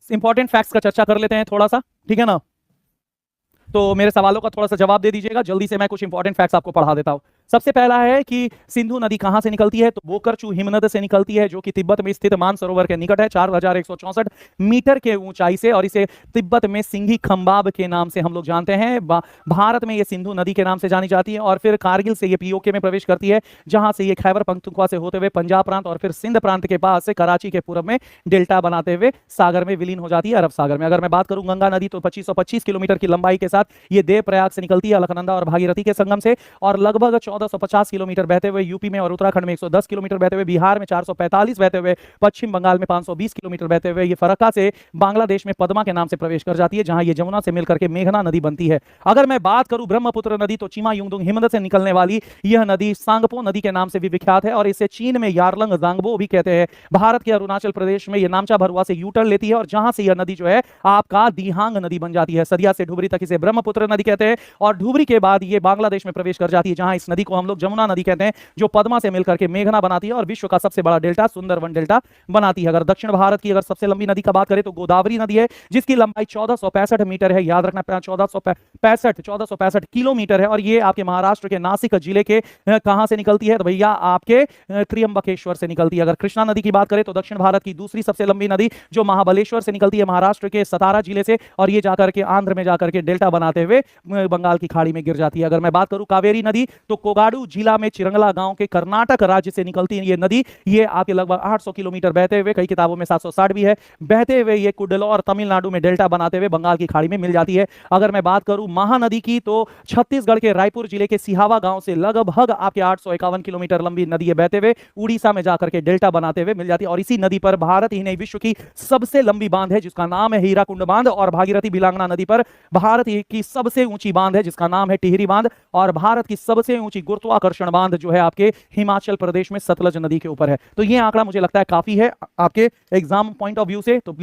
Important facts का चर्चा कर लेते हैं थोड़ा सा, ठीक है ना। तो मेरे सवालों का थोड़ा सा जवाब दे दीजिएगा जल्दी से, मैं कुछ इंपॉर्टेंट फैक्ट्स आपको पढ़ा देता हूं। सबसे पहला है कि सिंधु नदी कहां से निकलती है, तो बोकरचू हिमनद से निकलती है, जो कि तिब्बत में स्थित मानसरोवर के निकट है, 4164 मीटर के ऊंचाई से, और इसे तिब्बत में सिंघी खंबाब के नाम से हम लोग जानते हैं। भारत में ये सिंधु नदी के नाम से जानी जाती है, और फिर कारगिल से ये पीओके में प्रवेश करती है, जहां से ये खैबर पख्तूनख्वा से होते हुए पंजाब प्रांत और फिर सिंध प्रांत के पास से कराची के पूर्व में डेल्टा बनाते हुए सागर में विलीन हो जाती है, अरब सागर में। अगर मैं बात करूं गंगा नदी, तो 2525 किलोमीटर की लंबाई के साथ ये देवप्रयाग से निकलती है, अलकनंदा और भागीरथी के संगम से, और लगभग 1450 किलोमीटर बहते हुए यूपी में और उत्तराखंड में 110 किलोमीटर बहते हुए, बिहार में 445 बहते हुए, पश्चिम बंगाल में 520 किलोमीटर बहते हुए ये फरक्का से बांग्लादेश में पद्मा के नाम से प्रवेश कर जाती है, जहां ये जमुना से मिलकर के मेघना नदी बनती है। अगर मैं बात करूं ब्रह्मपुत्र नदी, तो चीमा युंगदुंग हिमनद से निकलने वाली यह नदी सांगपो नदी के नाम से भी विख्यात है, और इसे चीन में यारलंग जांगबो भी कहते हैं। भारत के अरुणाचल प्रदेश में यह नामचा भरुआ से यू टर्न लेती है, और जहां से यह नदी जो है आपका दिहांग नदी बन जाती है। सदिया से ढुबरी तक इसे ब्रह्मपुत्र नदी कहते हैं, और ढुबरी के बाद ये बांग्लादेश में प्रवेश कर जाती है, जहां इस नदी को हम लोग जमुना नदी कहते हैं, जो पद्मा से मिलकर के मेघना बनाती है और विश्व का सबसे बड़ा डेल्टा सुंदरवन डेल्टा बनाती है। अगर दक्षिण भारत की अगर सबसे लंबी नदी का बात करें, तो गोदावरी नदी है, जिसकी लंबाई 1465 मीटर है। याद रखना 1465 किलोमीटर है, और ये आपके महाराष्ट्र के नासिक जिले के कहां से निकलती है, तो भैया आपके त्र्यंबकेश्वर से निकलती है। अगर कृष्णा नदी की बात करें, तो दक्षिण भारत की दूसरी सबसे लंबी नदी, जो महाबलेश्वर से निकलती है, महाराष्ट्र के सतारा जिले से, और ये जाकर के आंध्र में जाकर के डेल्टा बनाते हुए बंगाल की खाड़ी में गिर जाती है। अगर मैं बात करूं कावेरी नदी, तो कोगाडू जिला में चिरंगला गांव के कर्नाटक राज्य से निकलती है ये नदी। ये आपके लगभग 800 किलोमीटर बहते हुए, कई किताबों में 760 भी है, बहते हुए ये कुडलोर तमिलनाडु में डेल्टा बनाते हुए बंगाल की खाड़ी में मिल जाती है। अगर मैं बात करूं महानदी की, तो छत्तीसगढ़ के रायपुर जिले के सिहावा गांव से लगभग आपके 851 किलोमीटर लंबी नदी बहते हुए उड़ीसा में जाकर के डेल्टा बनाते हुए मिल जाती है, और इसी नदी पर भारत ही नहीं विश्व की सबसे लंबी बांध है, जिसका नाम है हीराकुंड बांध। और भागीरथी बिलांगना नदी पर भारत की सबसे ऊंची बांध है, जिसका नाम है टिहरी बांध। और भारत की सबसे ऊंची गुरुत्वाकर्षण बांध जो है आपके हिमाचल प्रदेश में सतलज नदी के ऊपर है। तो ये आंकड़ा मुझे लगता है काफी है आपके एग्जाम पॉइंट ऑफ व्यू से, तो